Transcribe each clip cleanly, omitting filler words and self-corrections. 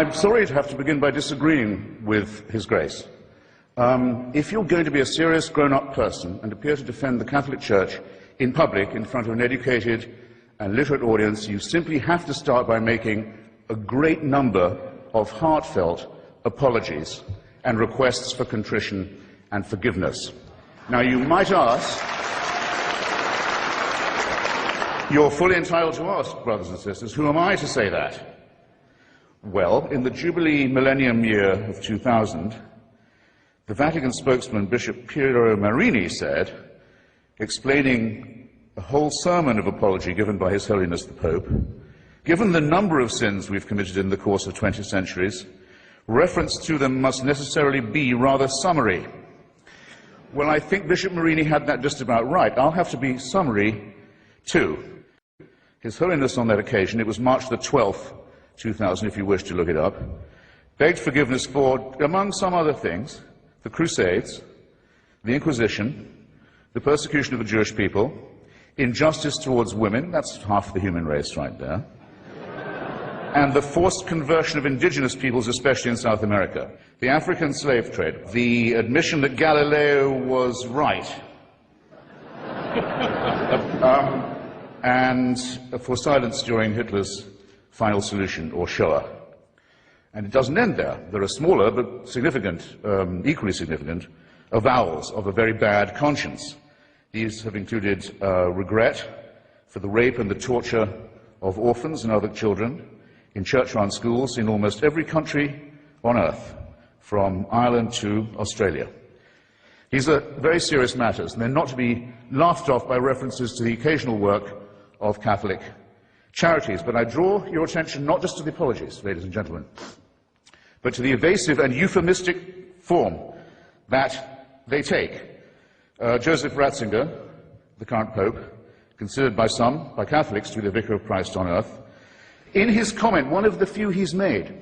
I'm sorry to have to begin by disagreeing with His Grace. If you're going to be a serious grown-up person and appear to defend the Catholic Church in public in front of an educated and literate audience, you simply have to start by making a great number of heartfelt apologies and requests for contrition and forgiveness. Now, you might ask, you're fully entitled to ask, brothers and sisters, who am I to say that? Well, in the Jubilee Millennium Year of 2000, the Vatican spokesman, Bishop Piero Marini, said, explaining a whole sermon of apology given by His Holiness the Pope, given the number of sins we've committed in the course of 20 centuries, reference to them must necessarily be rather summary. Well, I think Bishop Marini had that just about right. I'll have to be summary, too. His Holiness on that occasion, it was March the 12th, 2000, if you wish to look it up, begged forgiveness for, among some other things, the Crusades, the Inquisition, the persecution of the Jewish people, injustice towards women, that's half the human race right there, and the forced conversion of indigenous peoples, especially in South America, the African slave trade, the admission that Galileo was right, and for silence during Hitler's final solution, or Shoah. And it doesn't end there. There are smaller but significant, equally significant, avowals of a very bad conscience. These have included regret for the rape and the torture of orphans and other children in church-run schools in almost every country on earth, from Ireland to Australia. These are very serious matters, and they're not to be laughed off by references to the occasional work of Catholic charities. But I draw your attention not just to the apologies, ladies and gentlemen, but to the evasive and euphemistic form that they take. Joseph Ratzinger, the current Pope, considered by some, by Catholics, to be the Vicar of Christ on earth, in his comment, one of the few he's made,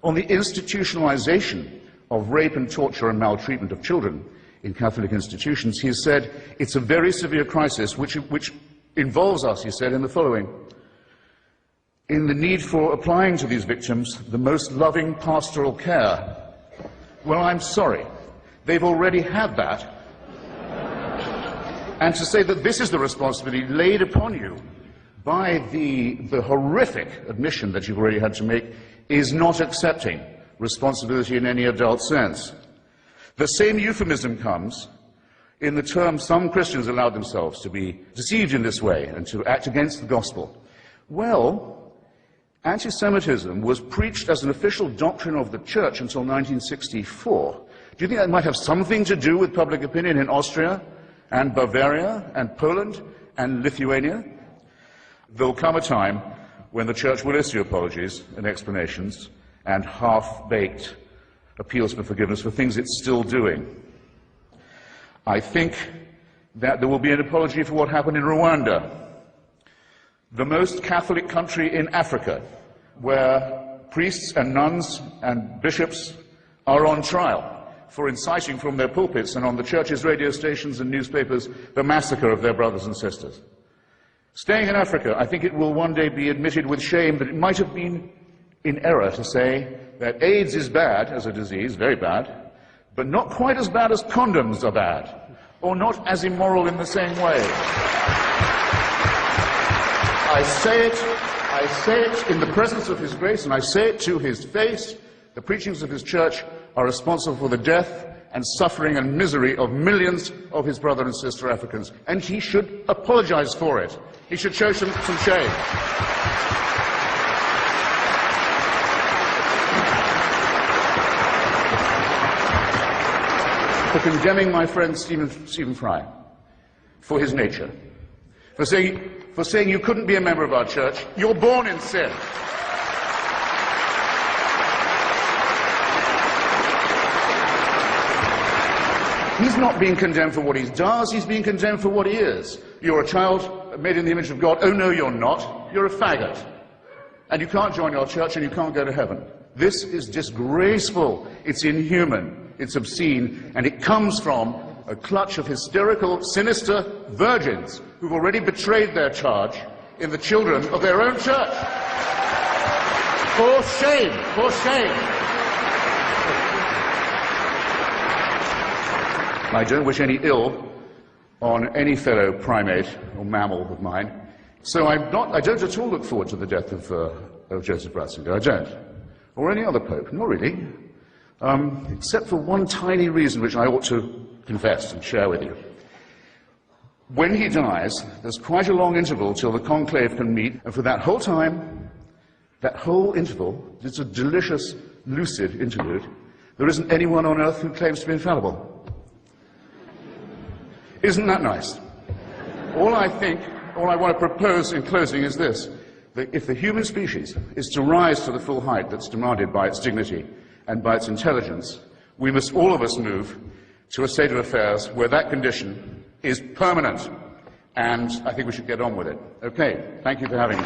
on the institutionalization of rape and torture and maltreatment of children in Catholic institutions, he has said, it's a very severe crisis which involves us, he said, in the following: in the need for applying to these victims the most loving pastoral care. Well, I'm sorry. They've already had that. And to say that this is the responsibility laid upon you by the horrific admission that you've already had to make is not accepting responsibility in any adult sense. The same euphemism comes in the term some Christians allowed themselves to be deceived in this way and to act against the gospel. Well, anti-Semitism was preached as an official doctrine of the Church until 1964. Do you think that might have something to do with public opinion in Austria and Bavaria and Poland and Lithuania? There'll come a time when the Church will issue apologies and explanations and half-baked appeals for forgiveness for things it's still doing. I think that there will be an apology for what happened in Rwanda, the most Catholic country in Africa, where priests and nuns and bishops are on trial for inciting from their pulpits and on the Church's radio stations and newspapers the massacre of their brothers and sisters. Staying in Africa, I think it will one day be admitted with shame that it might have been in error to say that AIDS is bad as a disease, very bad, but not quite as bad as condoms are bad, or not as immoral in the same way. I say it in the presence of His Grace, and I say it to His face. The preachings of His Church are responsible for the death and suffering and misery of millions of His brother and sister Africans, and He should apologize for it. He should show some shame. For condemning my friend Stephen Fry for his nature, for saying you couldn't be a member of our church. You're born in sin. He's not being condemned for what he does, he's being condemned for what he is. You're a child made in the image of God. Oh no, you're not. You're a faggot. And you can't join our church and you can't go to heaven. This is disgraceful. It's inhuman. It's obscene. And it comes from a clutch of hysterical, sinister virgins who've already betrayed their charge in the children of their own church. For shame! For shame! I don't wish any ill on any fellow primate or mammal of mine, so I don't at all look forward to the death of Joseph Ratzinger. I don't. Or any other pope. Not really. Except for one tiny reason which I ought to confess and share with you. When he dies, there's quite a long interval till the conclave can meet, and for that whole time, that whole interval, it's a delicious, lucid interlude, there isn't anyone on earth who claims to be infallible. Isn't that nice? All I want to propose in closing is this, that if the human species is to rise to the full height that's demanded by its dignity and by its intelligence, we must all of us move to a state of affairs where that condition is permanent. And I think we should get on with it. Okay, thank you for having me.